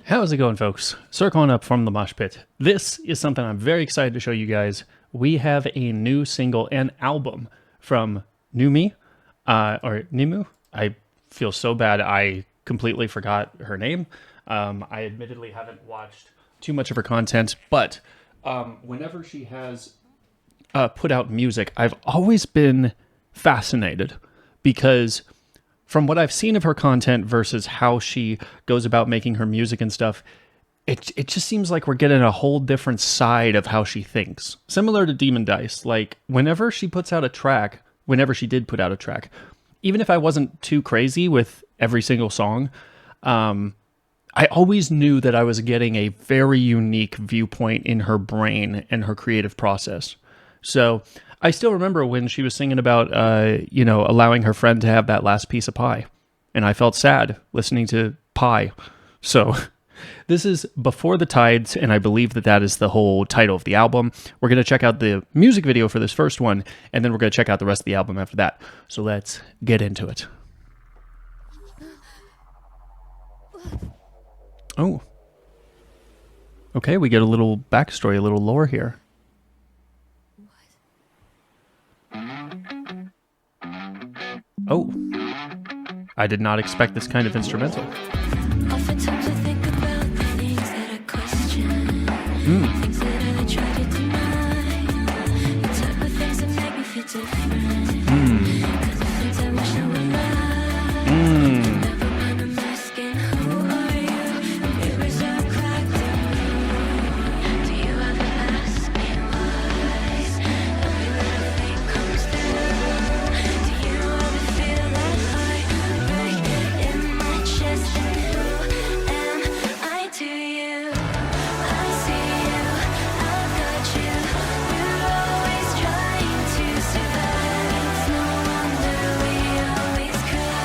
How's it going, folks? Circling up from the mosh pit. This is something I'm very excited to show you guys. We have a new single and album from Nihmune, or Nihmune. I feel so bad I completely forgot her name. I admittedly haven't watched too much of her content, but whenever she has put out music, I've always been fascinated because from what I've seen of her content versus how she goes about making her music and stuff, it just seems like we're getting a whole different side of how she thinks. Similar to Demon Dice, like whenever she puts out a track, whenever she did put out a track, even if I wasn't too crazy with every single song, I always knew that I was getting a very unique viewpoint in her brain and her creative process. So I still remember when she was singing about, allowing her friend to have that last piece of pie. And I felt sad listening to pie. So this is Before the Tides, and I believe that that is the whole title of the album. We're going to check out the music video for this first one, and then we're going to check out the rest of the album after that. So let's get into it. Oh. Okay, we get a little backstory, a little lore here. Oh, I did not expect this kind of instrumental. Oftentimes I think about the things that I question, things that I try to deny, the type of things that make me feel different, cause the things I wish I would lie. Never mind, I'm asking, who are you? Mirrors are cracked and do you ever ask me why? Every little thing comes through. Do you ever feel that heartbreak in my chest? And who am I to you? I see you, I've got you. You're always trying to survive. It's no wonder we always cry.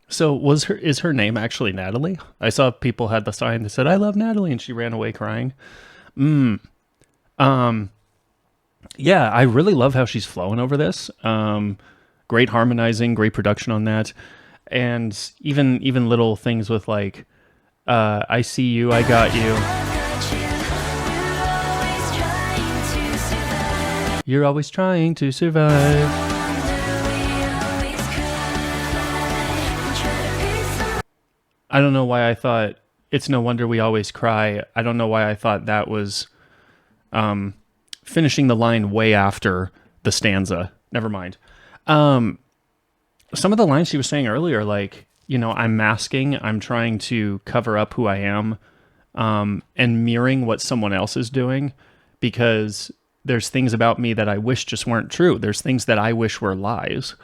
So is her name actually Natalie? I saw people had the sign that said, "I love Natalie," and she ran away crying. Yeah, I really love how she's flowing over this. Great harmonizing, great production on that. And even little things with like, I see you, I got you. You're always trying to survive. I don't know why I thought it's no wonder we always cry. I don't know why I thought that was finishing the line way after the stanza. Never mind. Some of the lines she was saying earlier, like, I'm masking, I'm trying to cover up who I am, and mirroring what someone else is doing, because there's things about me that I wish just weren't true. There's things that I wish were lies.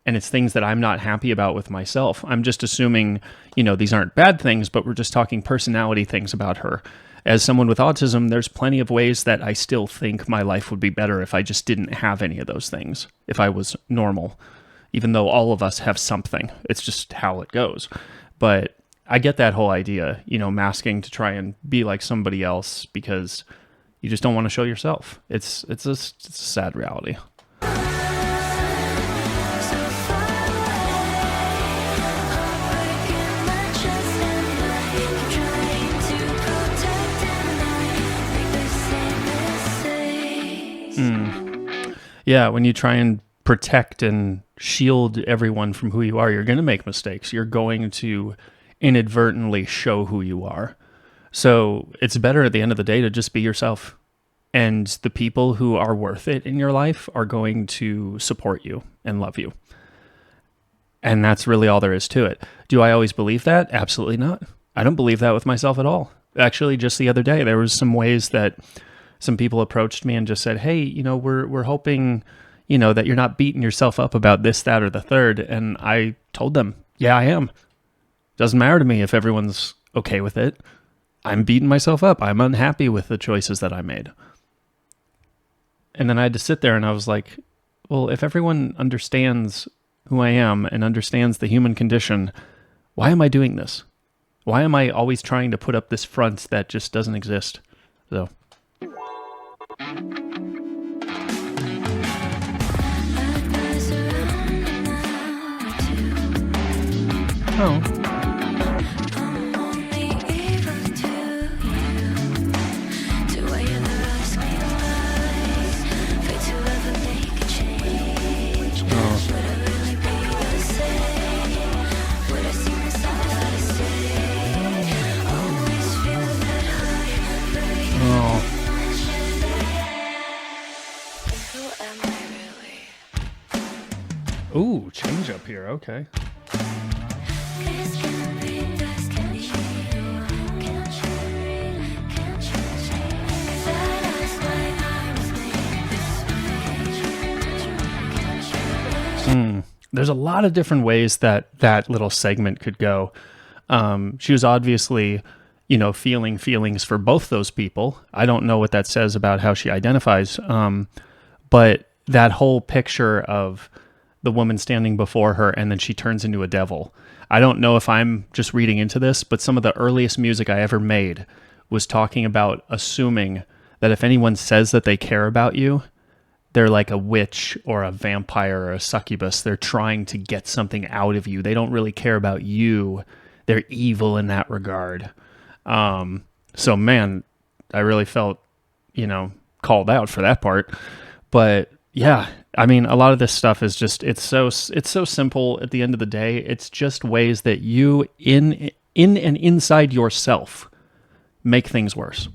And it's things that I'm not happy about with myself. I'm just assuming, these aren't bad things, but we're just talking personality things about her. As someone with autism, there's plenty of ways that I still think my life would be better if I just didn't have any of those things, if I was normal, even though all of us have something. It's just how it goes. But I get that whole idea, masking to try and be like somebody else because you just don't want to show yourself. It's a sad reality. Yeah, when you try and protect and shield everyone from who you are, you're going to make mistakes. You're going to inadvertently show who you are. So it's better at the end of the day to just be yourself. And the people who are worth it in your life are going to support you and love you. And that's really all there is to it. Do I always believe that? Absolutely not. I don't believe that with myself at all. Actually, just the other day, there was some ways that some people approached me and just said, "Hey, we're hoping, that you're not beating yourself up about this, that, or the third." And I told them, yeah, I am. Doesn't matter to me if everyone's okay with it. I'm beating myself up. I'm unhappy with the choices that I made. And then I had to sit there and I was like, well, if everyone understands who I am and understands the human condition, why am I doing this? Why am I always trying to put up this front that just doesn't exist? So... Oh. here. Okay. This can be, this can be you. Can't you read? Can't you see that that's why I was made this way? Can't you? There's a lot of different ways that little segment could go. She was obviously, feeling feelings for both those people. I don't know what that says about how she identifies. But that whole picture of the woman standing before her and then she turns into a devil. I don't know if I'm just reading into this, but some of the earliest music I ever made was talking about assuming that if anyone says that they care about you, they're like a witch or a vampire or a succubus. They're trying to get something out of you. They don't really care about you. They're evil in that regard. So man, I really felt, called out for that part. But yeah, I mean, a lot of this stuff is just, it's so simple at the end of the day. It's just ways that you in and inside yourself make things worse.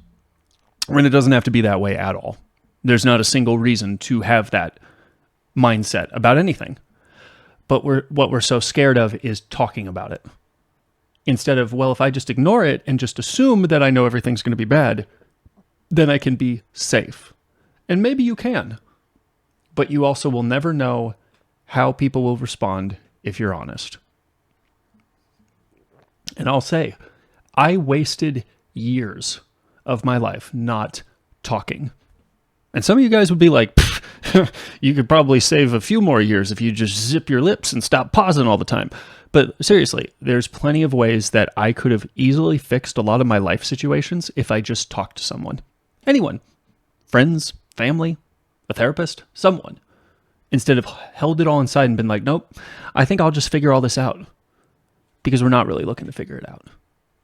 When it doesn't have to be that way at all. There's not a single reason to have that mindset about anything. But what we're so scared of is talking about it. Instead of, well, if I just ignore it and just assume that I know everything's going to be bad, then I can be safe. And maybe you can. But you also will never know how people will respond if you're honest. And I'll say, I wasted years of my life not talking. And some of you guys would be like, you could probably save a few more years if you just zip your lips and stop pausing all the time. But seriously, there's plenty of ways that I could have easily fixed a lot of my life situations if I just talked to someone. Anyone. Friends, family, a therapist, someone. Instead of held it all inside and been like, nope, I think I'll just figure all this out. Because we're not really looking to figure it out.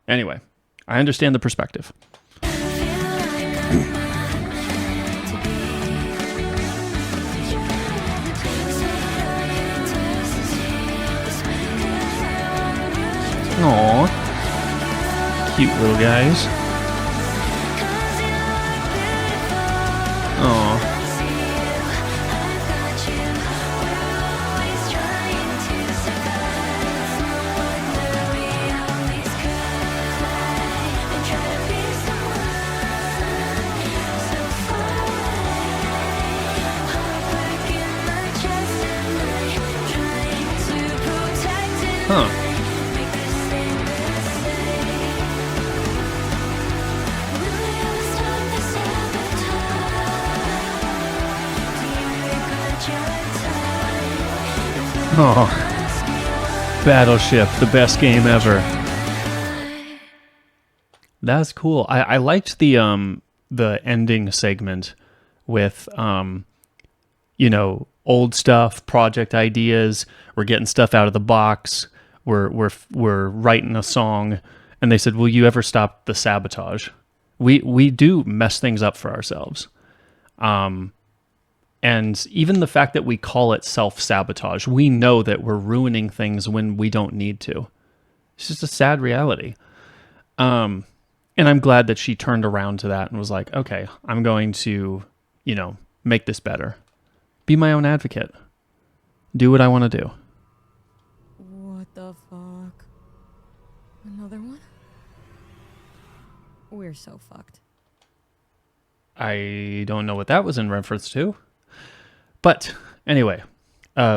Anyway, I understand the perspective. Aww. Cute little guys. Aww. Huh. Oh, Battleship, the best game ever. That's cool. I liked the ending segment with old stuff, project ideas. We're getting stuff out of the box. We're writing a song, and they said, "Will you ever stop the sabotage?" We do mess things up for ourselves. And even the fact that we call it self-sabotage, we know that we're ruining things when we don't need to. It's just a sad reality. And I'm glad that she turned around to that and was like, okay, I'm going to, make this better. Be my own advocate. Do what I want to do. What the fuck? Another one? We're so fucked. I don't know what that was in reference to. But anyway,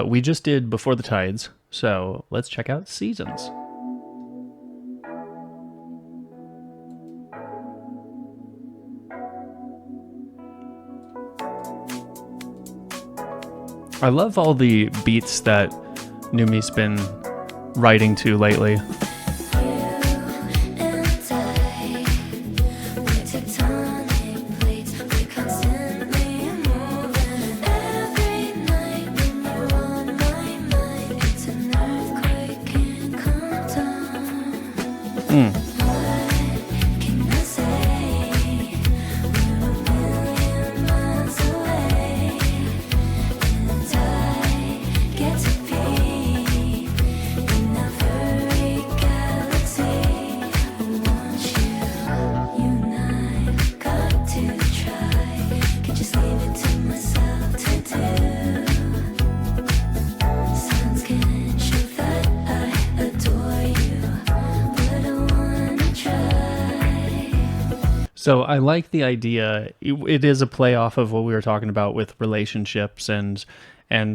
we just did Before the Tides, so let's check out Seasons. I love all the beats that Numi's been writing to lately. So I like the idea. It is a play off of what we were talking about with relationships and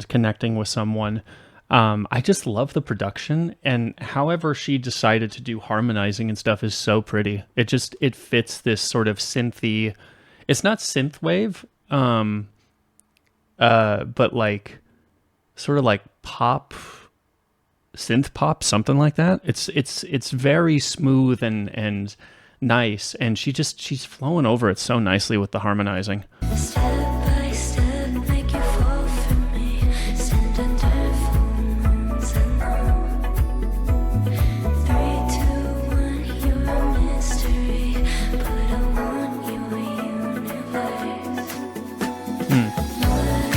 connecting with someone. I just love the production, and however she decided to do harmonizing and stuff is so pretty. It fits this sort of synthy. It's not synthwave, but like sort of like pop, synth pop, something like that. It's very smooth and nice, and she's flowing over it so nicely with the harmonizing. Step by step, make you fall for me. Stand under full moons alone. 3, 2, 1, you're a mystery, but I want you a universe. What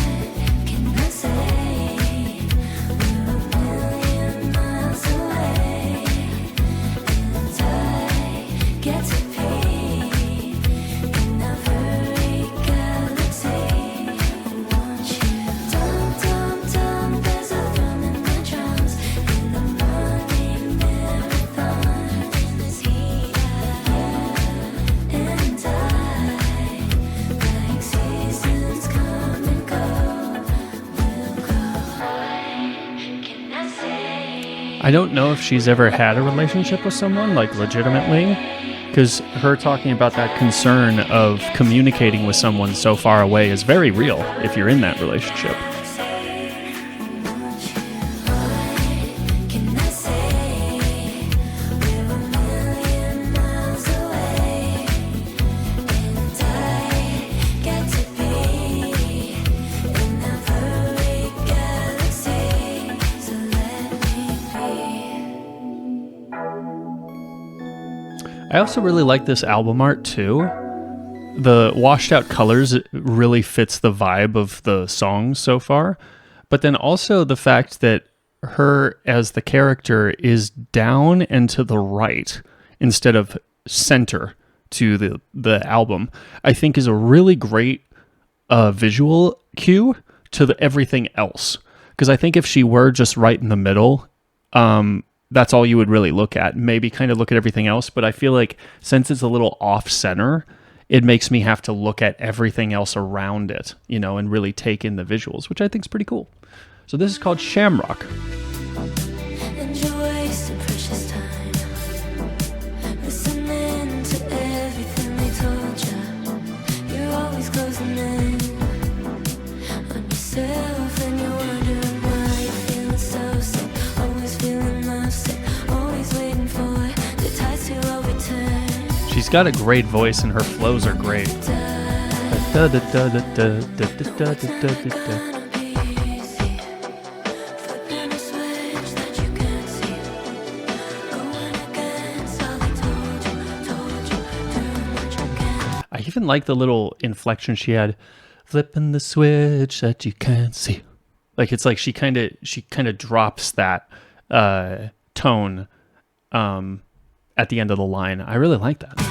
can I say? We're a million miles away, and I get to be in a very galaxy. I want you. Dum dum dum, there's a drum in my drums in the morning marathon in this heat. And like seasons come and go, we'll grow. What can I say? I don't know if she's ever had a relationship with someone, like legitimately, because her talking about that concern of communicating with someone so far away is very real if you're in that relationship. Can I say we're a million miles away, and I get to be in a very galaxy, so let me be. I also really like this album art too. The washed out colors really fits the vibe of the songs so far. But then also the fact that her as the character is down and to the right instead of center to the album, I think is a really great visual cue to everything else. Because I think if she were just right in the middle, that's all you would really look at. Maybe kind of look at everything else. But I feel like since it's a little off center, it makes me have to look at everything else around it, and really take in the visuals, which I think is pretty cool. So this is called Shamrock. Enjoy some precious time, listening to everything they told you. You're always closing in on yourself, and you're wondering why you're feeling so sick. Always feeling lovesick, always waiting for the tides to overturn. She's got a great voice and her flows are great. Da, da, da, da, da, da, da, da, da, da, da. Gonna be easy, flipping a switch that you can't see, going against all they told you, doing what you can. I even like the little inflection she had, flipping the switch that you can't see. Like it's like she kind of drops that tone at the end of the line. I really like that. You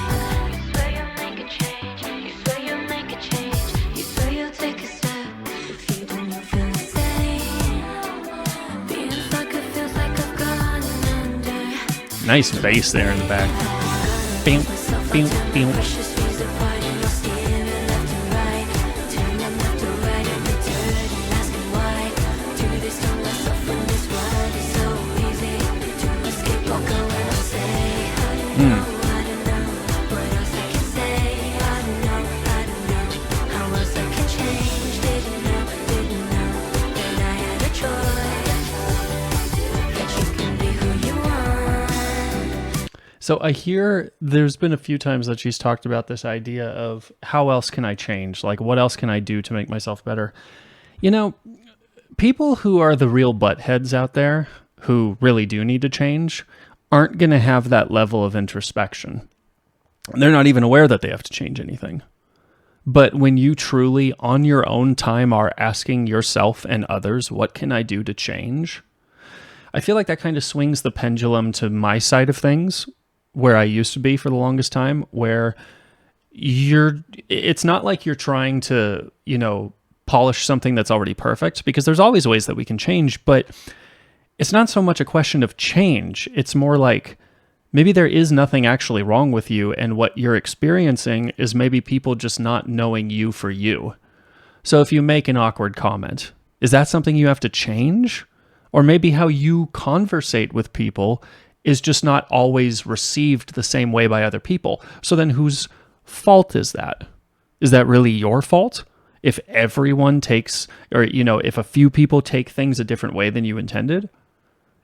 swear you'll make a change, you swear you'll make a change, you swear you'll take a step. If you don't, you'll feel the same. Being stuck, it feels like I've gone under. Nice bass there in the back. Bam, bam, bam. Precious feels apart and you're steering left and right. Turning left and right and returning, asking why. Do this to myself when this ride is so easy to escape or go and say. I don't know what else I can say. I don't know how else I can change. Didn't know that I had a choice, that you can be who you want. So I hear there's been a few times that she's talked about this idea of how else can I change? Like, what else can I do to make myself better? People who are the real buttheads out there who really do need to change aren't going to have that level of introspection. They're not even aware that they have to change anything. But when you truly, on your own time, are asking yourself and others, what can I do to change? I feel like that kind of swings the pendulum to my side of things, where I used to be for the longest time, where it's not like you're trying to, polish something that's already perfect, because there's always ways that we can change, but it's not so much a question of change. It's more like Maybe there is nothing actually wrong with you, and what you're experiencing is maybe people just not knowing you for you. So if you make an awkward comment, is that something you have to change? Or maybe how you conversate with people is just not always received the same way by other people. So then whose fault is that? Is that really your fault? If everyone takes, or, if a few people take things a different way than you intended?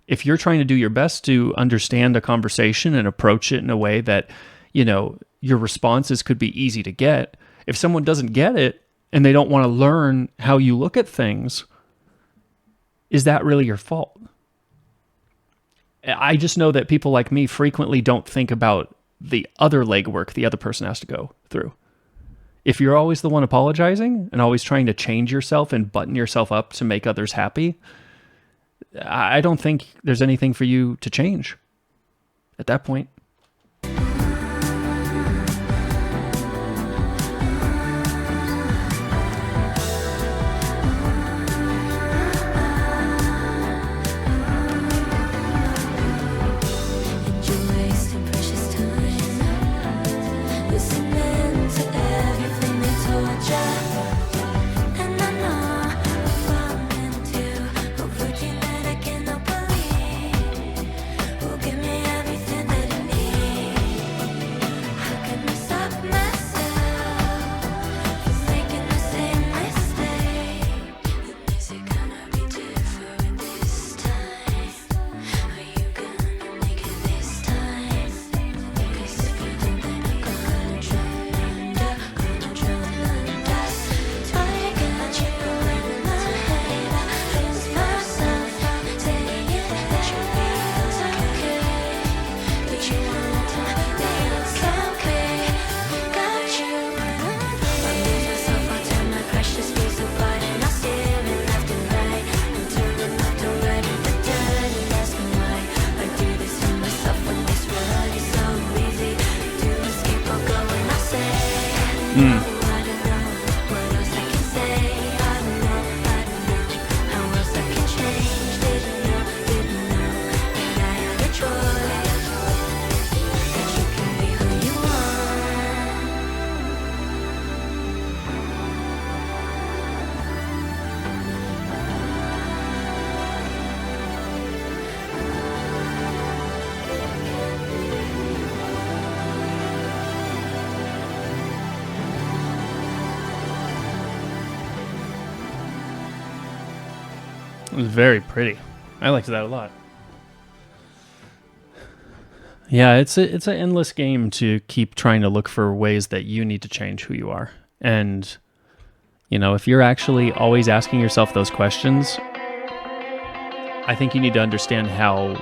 If you're trying to do your best to understand a conversation and approach it in a way that, your responses could be easy to get, if someone doesn't get it and they don't want to learn how you look at things, is that really your fault? I just know that people like me frequently don't think about the other legwork the other person has to go through. If you're always the one apologizing and always trying to change yourself and button yourself up to make others happy, I don't think there's anything for you to change at that point. It was very pretty. I liked that a lot. Yeah, it's an endless game to keep trying to look for ways that you need to change who you are. And, if you're actually always asking yourself those questions, I think you need to understand how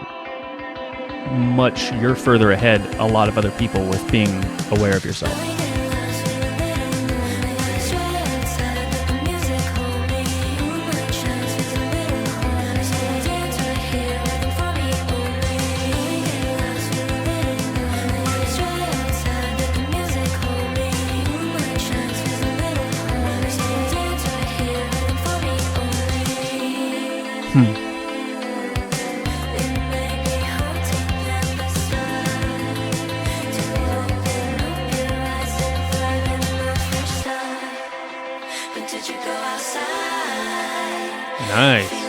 much you're further ahead a lot of other people with being aware of yourself. Nice.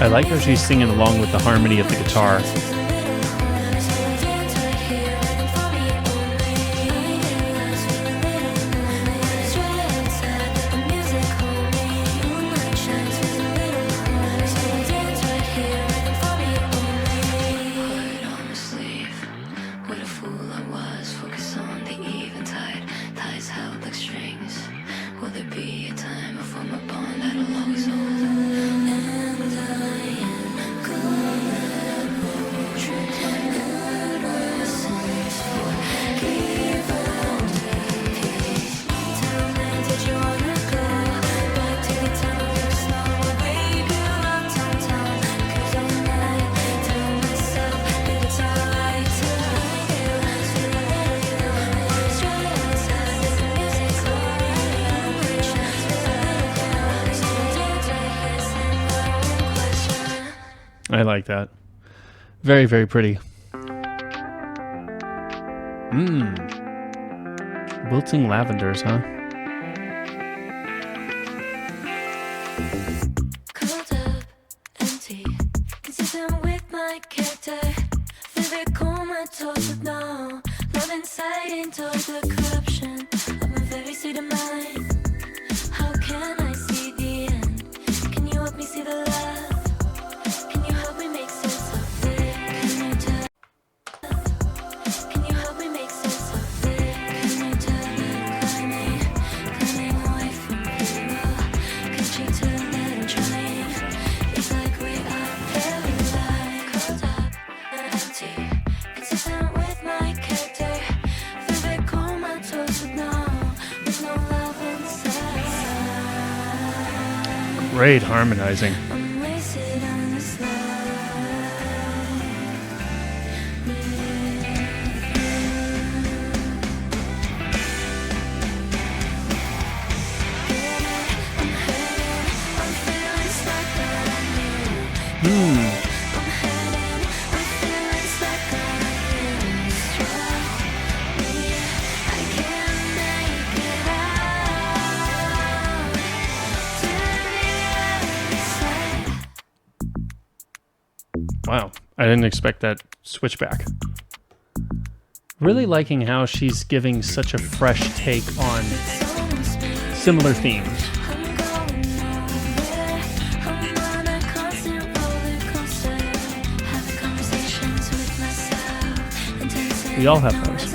I like how she's singing along with the harmony of the guitar. I like that. Very, very pretty. Wilting lavenders, huh? Cold up, empty, consistent with my character. Vivid comatose with no love inside into the corruption of my very state of mind. How can I see the end? Can you help me see the love? Can you help me make sense of it? Can you tell? Can you help me make sense of it? Can you tell that climbing away from people? Could you tell that I'm trying? It's like we are paralyzed. Cold up and empty, consistent with my character. Vivid comatose with no love inside. Great harmonizing. I'm wasted on this Wow, I didn't expect that switchback. Really liking how she's giving such a fresh take on similar themes. We all have those.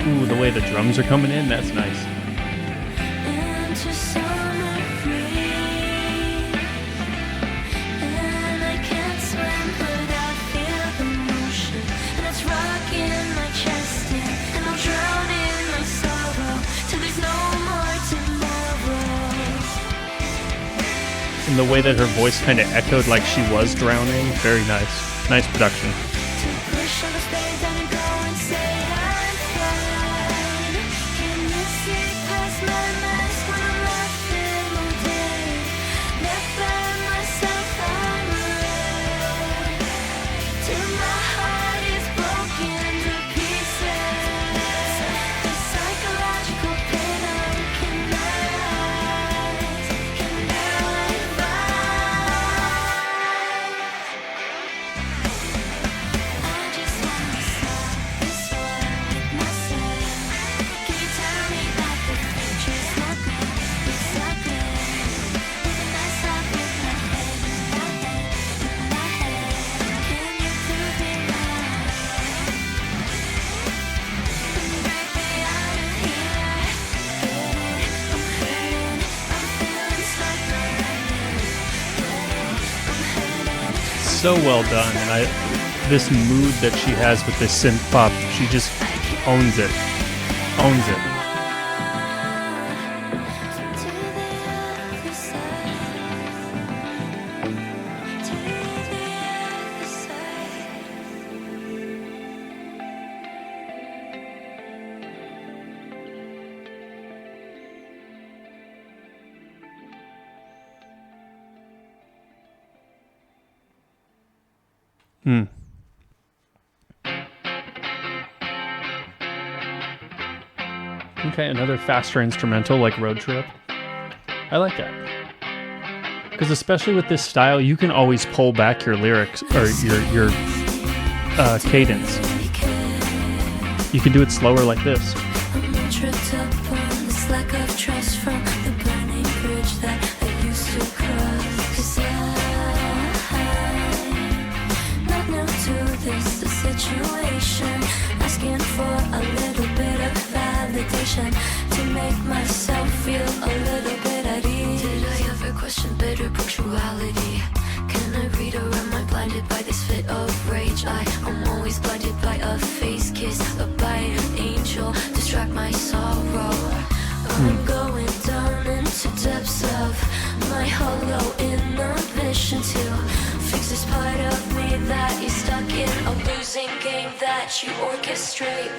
Ooh, the way the drums are coming in, that's nice. And the way that her voice kind of echoed like she was drowning, very nice. Nice production. So well done, and this mood that she has with this synth pop, she just owns it. Owns it. Okay, another faster instrumental like Road Trip. I like that. Because especially with this style, you can always pull back your lyrics or your cadence. You can do it slower like this. Tripped up on this lack of trust from the burning bridge that I used to cross. 'Cause I'm not new to this situation, asking for a little bit of validation to make myself feel a little bit at ease. Did I ever question better punctuality? Can I read or am I blinded by this fit of rage? I'm always blinded by a face kiss, by an angel, distract my sorrow. I'm going losing game that you orchestrate.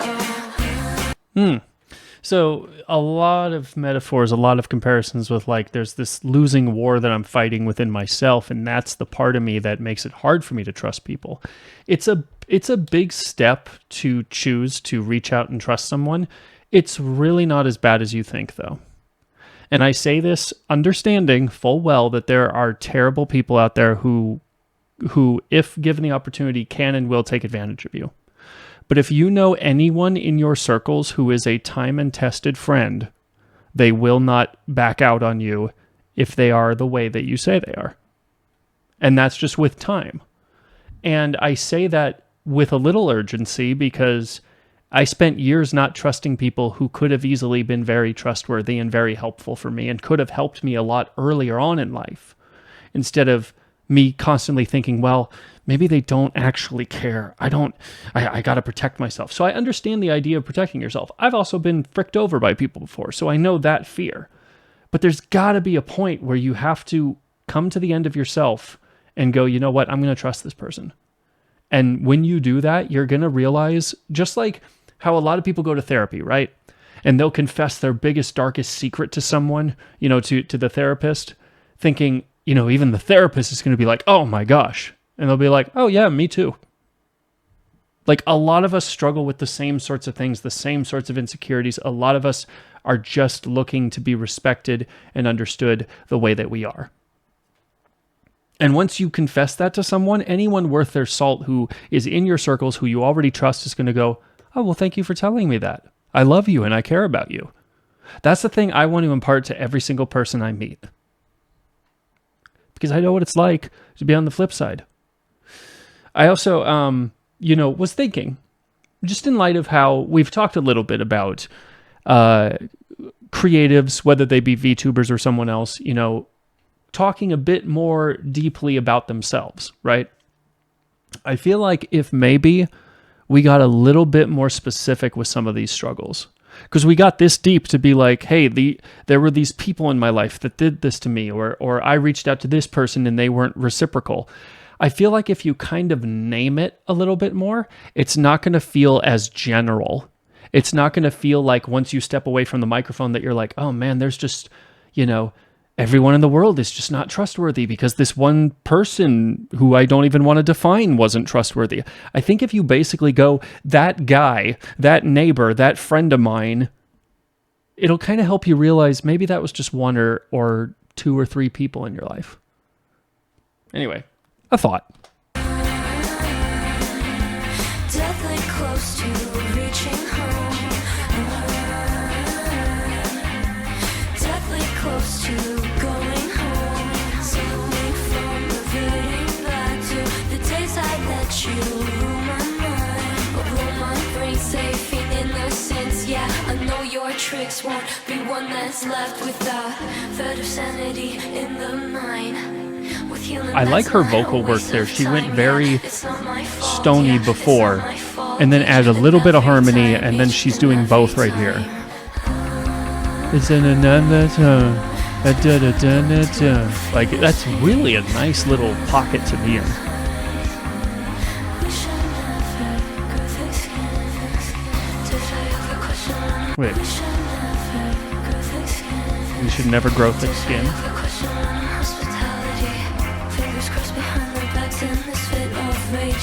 So a lot of metaphors, a lot of comparisons with like there's this losing war that I'm fighting within myself, and that's the part of me that makes it hard for me to trust people. It's a big step to choose to reach out and trust someone. It's really not as bad as you think though. And I say this understanding full well that there are terrible people out there who if given the opportunity can and will take advantage of you. But if you know anyone in your circles who is a time and tested friend, they will not back out on you if they are the way that you say they are. And that's just with time. And I say that with a little urgency because I spent years not trusting people who could have easily been very trustworthy and very helpful for me and could have helped me a lot earlier on in life, instead of me constantly thinking, well, maybe they don't actually care. I got to protect myself. So I understand the idea of protecting yourself. I've also been fricked over by people before, so I know that fear. But there's got to be a point where you have to come to the end of yourself and go, you know what? I'm going to trust this person. And when you do that, you're going to realize, just like how a lot of people go to therapy, right? And they'll confess their biggest, darkest secret to someone, to the therapist, thinking, even the therapist is going to be like, oh my gosh. And they'll be like, oh yeah, me too. Like a lot of us struggle with the same sorts of things, the same sorts of insecurities. A lot of us are just looking to be respected and understood the way that we are. And once you confess that to someone, anyone worth their salt who is in your circles, who you already trust, is going to go, oh, well, thank you for telling me that. I love you and I care about you. That's the thing I want to impart to every single person I meet. Because I know what it's like to be on the flip side. I also, was thinking, just in light of how we've talked a little bit about creatives, whether they be VTubers or someone else, talking a bit more deeply about themselves, right? I feel like if maybe we got a little bit more specific with some of these struggles, because we got this deep to be like, hey, there were these people in my life that did this to me, or I reached out to this person and they weren't reciprocal. I feel like if you kind of name it a little bit more, it's not going to feel as general. It's not going to feel like once you step away from the microphone that you're like, oh man, there's just, everyone in the world is just not trustworthy because this one person who I don't even want to define wasn't trustworthy. I think if you basically go, that guy, that neighbor, that friend of mine, it'll kind of help you realize maybe that was just one or two or three people in your life. Anyway, a thought. Deathly close to reaching home. Deathly close to going home. Something from reverting back to the days I let you rule my mind. Although my brain safe in innocence, yeah, I know your tricks won't be one that's left without third of sanity in the mind. I like her vocal work there. She went very stony before, and then added a little bit of harmony, and then she's doing both right here. It's in another tone. Like, that's really a nice little pocket to be in. Wait. We should never grow thick skin.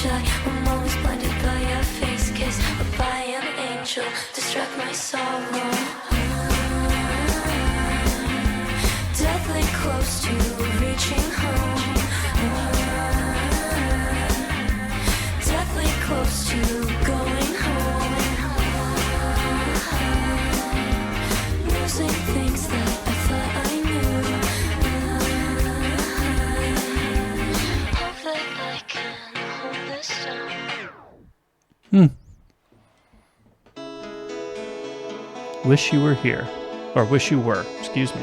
I'm always blinded by your face kiss, or by an angel, distract my sorrow. Deathly close to reaching home. Deathly close to going home. Losing things that I thought I knew. Hope that I can. Wish you were here. Or wish you were, excuse me.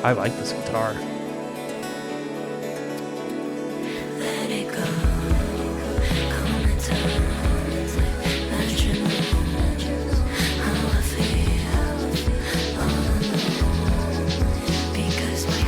I like this guitar. Let it go. Calm it down. Let you know how I feel all alone. Because my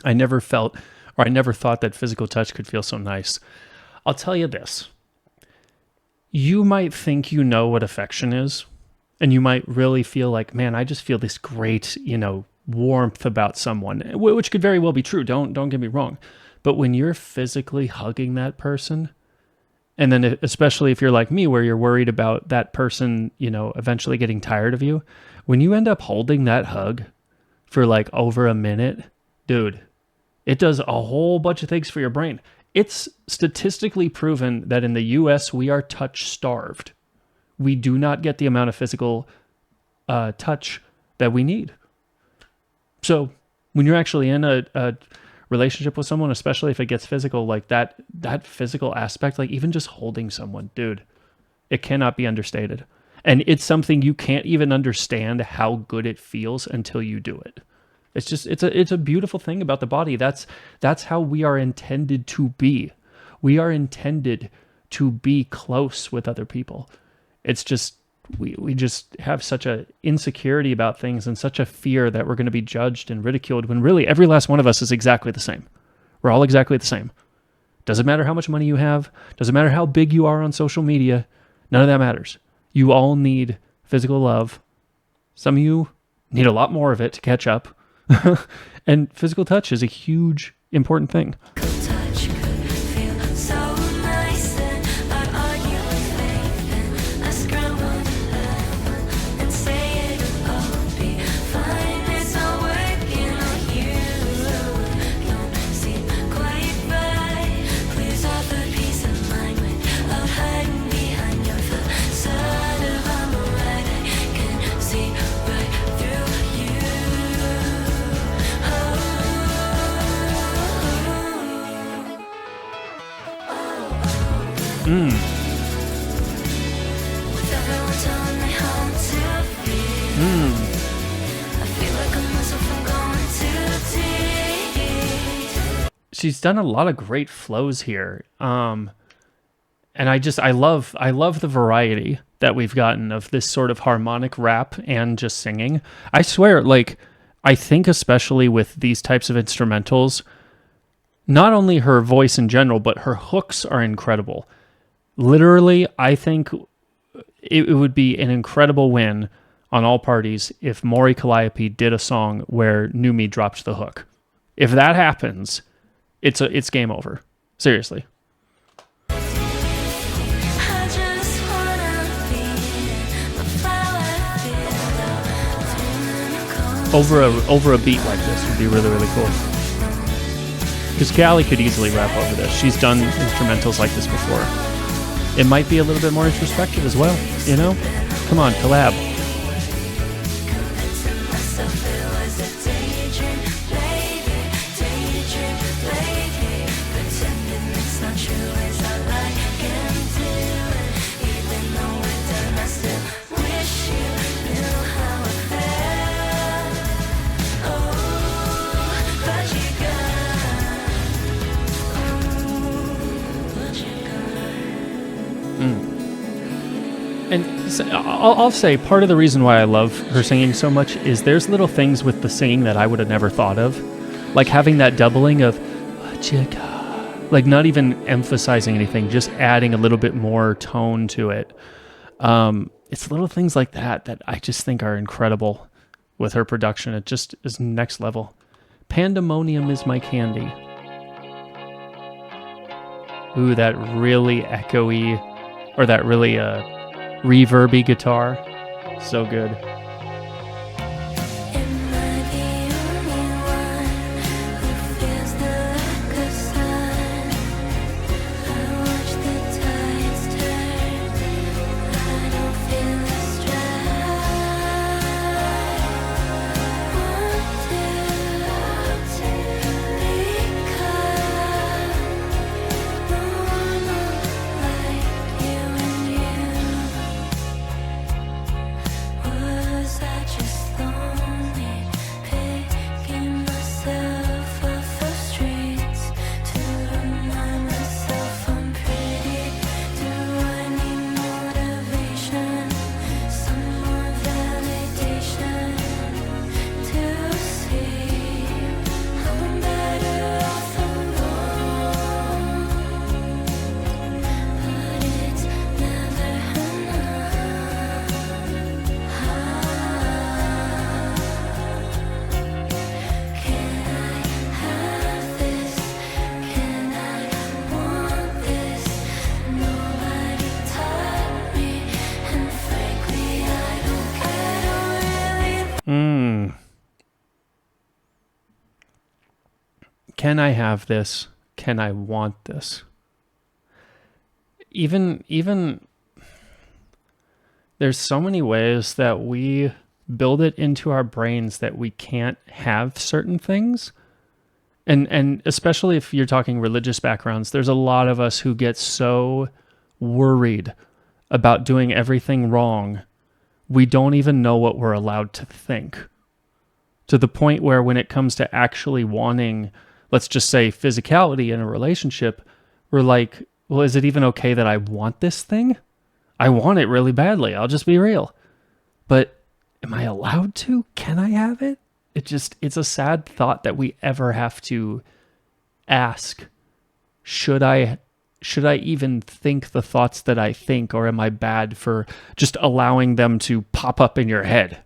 I never felt, or I never thought that physical touch could feel so nice. I'll tell you this. You might think you know what affection is, and you might really feel like, man, I just feel this great, warmth about someone, which could very well be true. Don't get me wrong. But when you're physically hugging that person, and then especially if you're like me, where you're worried about that person, eventually getting tired of you, when you end up holding that hug for like over a minute, dude, it does a whole bunch of things for your brain. It's statistically proven that in the US, we are touch starved. We do not get the amount of physical touch that we need. So when you're actually in a relationship with someone, especially if it gets physical, like that physical aspect, like even just holding someone, dude, it cannot be understated. And it's something you can't even understand how good it feels until you do it. It's just, it's a beautiful thing about the body. That's how we are intended to be. We are intended to be close with other people. It's just, we just have such a insecurity about things and such a fear that we're going to be judged and ridiculed, when really every last one of us is exactly the same. We're all exactly the same. Doesn't matter how much money you have. Doesn't matter how big you are on social media. None of that matters. You all need physical love. Some of you need a lot more of it to catch up. And physical touch is a huge, important thing. Touch could feel so nice, and I'd argue with faith, and I scramble to heaven and say it'll all be fine. It's not working on you. Don't seem quite right. Please offer peace of mind without hiding behind your facade of I'm alright. I can see right through you. With everyone telling me how to feel, I feel like a muscle from going too deep. She's done a lot of great flows here. And I love the variety that we've gotten of this sort of harmonic rap and just singing. I swear, like, I think especially with these types of instrumentals, not only her voice in general, but her hooks are incredible. Literally, I think it would be an incredible win on all parties if Maury Calliope did a song where Numi dropped the hook. If that happens, it's game over. Seriously. I just wanna be the flower field. Over a beat like this would be really, really cool. Because Callie could easily rap over this. She's done instrumentals like this before. It might be a little bit more introspective as well, Come on, collab. Convincing myself it was a daydream, baby. Daydream, baby. Pretending it's not true is all I can do. Even though we're done, I still wish you knew how I felt. Oh, but you And I'll say part of the reason why I love her singing so much is there's little things with the singing that I would have never thought of. Like having that doubling of, what you got? Like not even emphasizing anything, just adding a little bit more tone to it. It's little things like that I just think are incredible with her production. It just is next level. Pandemonium is my candy. Ooh, that really echoey, or that really reverby guitar. So good. Am I the only one who feels the lack of sun? I watch the tides turn. I don't feel the strife. Want to become normal like you and you. Can I have this? Can I want this? Even there's so many ways that we build it into our brains that we can't have certain things. And especially if you're talking religious backgrounds, there's a lot of us who get so worried about doing everything wrong, we don't even know what we're allowed to think. To the point where when it comes to actually wanting, let's just say, physicality in a relationship, we're like, well, is it even okay that I want this thing? I want it really badly. I'll just be real. But am I allowed to? Can I have it? It's a sad thought that we ever have to ask, should I even think the thoughts that I think, or am I bad for just allowing them to pop up in your head?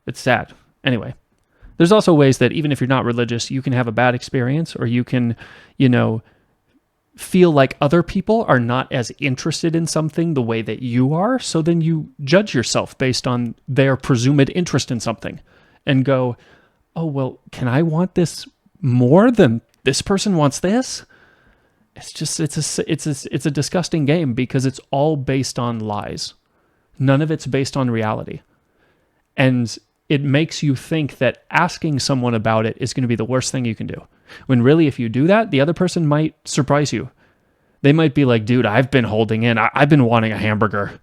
It's sad. Anyway, there's also ways that even if you're not religious, you can have a bad experience, or you can, feel like other people are not as interested in something the way that you are. So then you judge yourself based on their presumed interest in something and go, oh, well, can I want this more than this person wants this? It's a disgusting game because it's all based on lies. None of it's based on reality. And it makes you think that asking someone about it is going to be the worst thing you can do. When really, if you do that, the other person might surprise you. They might be like, dude, I've been holding in. I've been wanting a hamburger.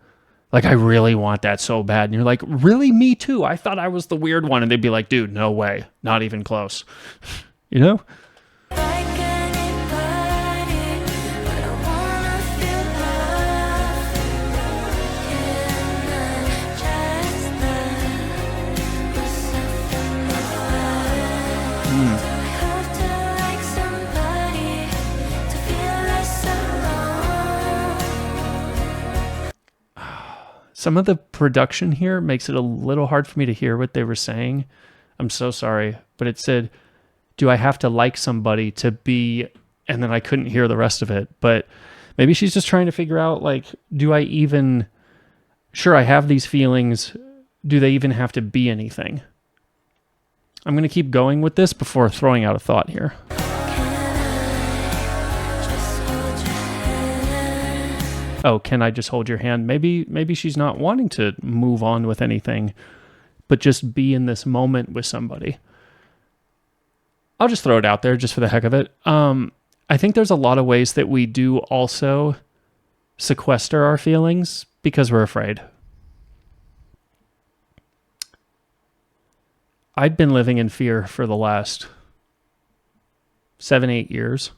Like, I really want that so bad. And you're like, really? Me too. I thought I was the weird one. And they'd be like, dude, no way. Not even close. You know? Like anybody, but I wanna feel love. Can I just let myself alone? Do I have to like somebody to feel less alone? Some of the production here makes it a little hard for me to hear what they were saying. I'm so sorry. But it said, do I have to like somebody to be, and then I couldn't hear the rest of it. But maybe she's just trying to figure out, like, do I even, sure, I have these feelings. Do they even have to be anything? I'm going to keep going with this before throwing out a thought here. Oh, can I just hold your hand? Maybe she's not wanting to move on with anything, but just be in this moment with somebody. I'll just throw it out there just for the heck of it. I think there's a lot of ways that we do also sequester our feelings because we're afraid. I'd been living in fear for the last 7-8 years.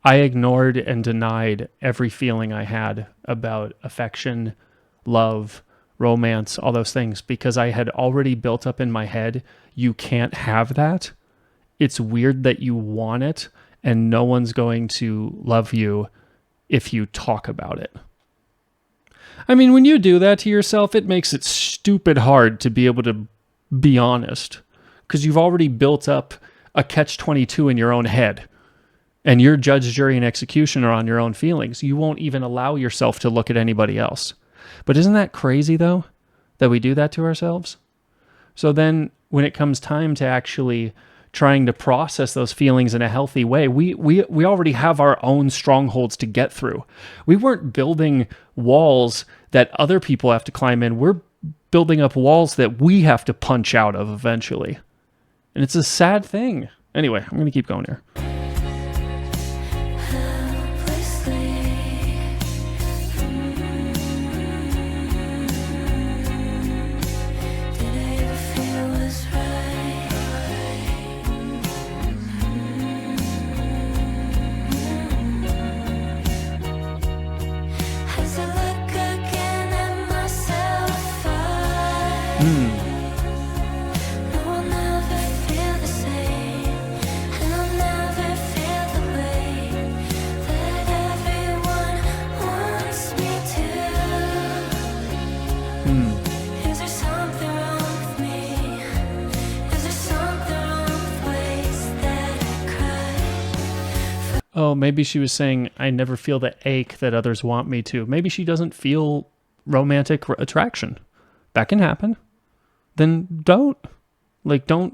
I ignored and denied every feeling I had about affection, love, romance, all those things, because I had already built up in my head, you can't have that. It's weird that you want it, and no one's going to love you if you talk about it. I mean, when you do that to yourself, it makes it stupid hard to be able to be honest, because you've already built up a catch-22 in your own head, and your judge, jury, and executioner on your own feelings. You won't even allow yourself to look at anybody else. But isn't that crazy, though, that we do that to ourselves? So then when it comes time to actually trying to process those feelings in a healthy way, we already have our own strongholds to get through. We weren't building walls that other people have to climb in. We're building up walls that we have to punch out of eventually. And it's a sad thing. Anyway, I'm going to keep going here. Oh, maybe she was saying, I never feel the ache that others want me to. Maybe she doesn't feel romantic attraction. That can happen. Then don't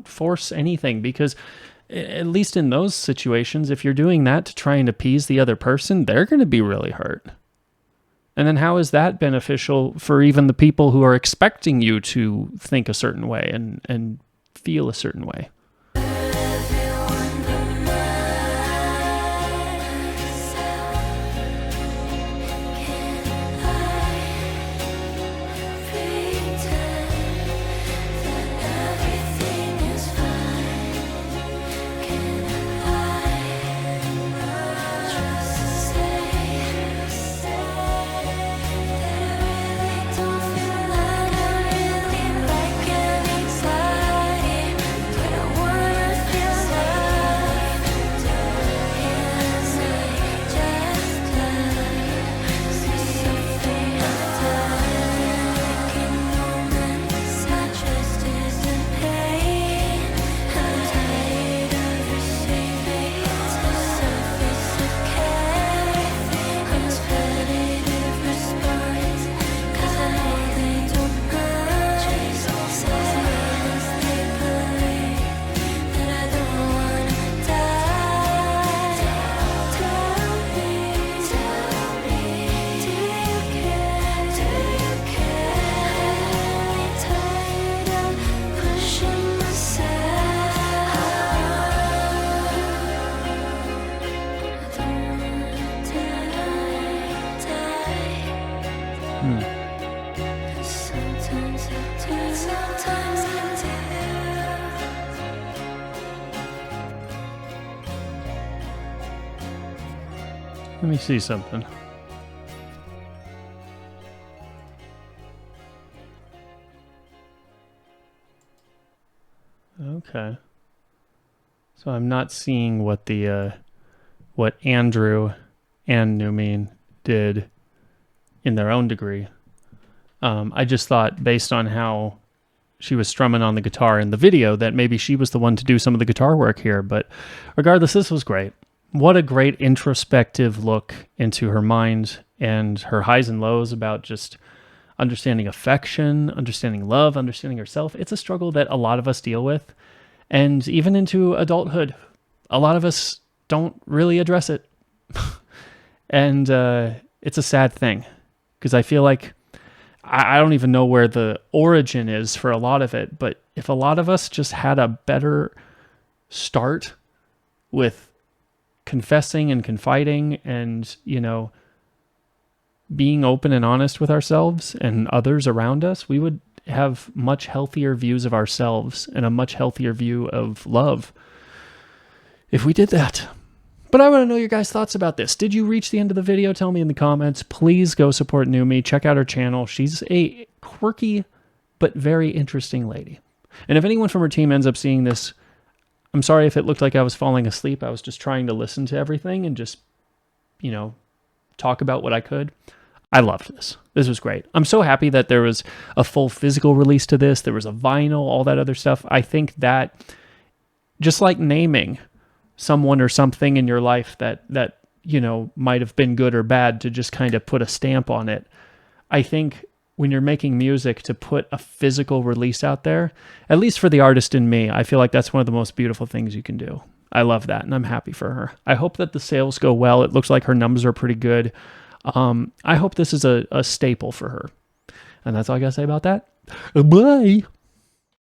force anything, because at least in those situations, if you're doing that to try and appease the other person, they're going to be really hurt. And then how is that beneficial for even the people who are expecting you to think a certain way and feel a certain way? Let me see something. Okay. So I'm not seeing what the what Andrew and Nihmune did in their own degree. I just thought, based on how she was strumming on the guitar in the video, that maybe she was the one to do some of the guitar work here. But regardless, this was great. What a great introspective look into her mind and her highs and lows about just understanding affection, understanding love, understanding herself. It's a struggle that a lot of us deal with. And even into adulthood, a lot of us don't really address it. And it's a sad thing, because I feel like I don't even know where the origin is for a lot of it. But if a lot of us just had a better start with confessing and confiding and, you know, being open and honest with ourselves and others around us, we would have much healthier views of ourselves and a much healthier view of love if we did that. But I want to know your guys' thoughts about this. Did you reach the end of the video? Tell me in the comments. Please go support Nihmune. Check out her channel. She's a quirky but very interesting lady. And if anyone from her team ends up seeing this, I'm sorry if it looked like I was falling asleep. I was just trying to listen to everything and just, you know, talk about what I could. I loved this. This was great. I'm so happy that there was a full physical release to this. There was a vinyl, all that other stuff. I think that, just like naming someone or something in your life that you know, might have been good or bad, to just kind of put a stamp on it, I think when you're making music, to put a physical release out there, at least for the artist in me, I feel like that's one of the most beautiful things you can do. I love that, and I'm happy for her. I hope that the sales go well. It looks like her numbers are pretty good. I hope this is a staple for her. And that's all I got to say about that. Bye.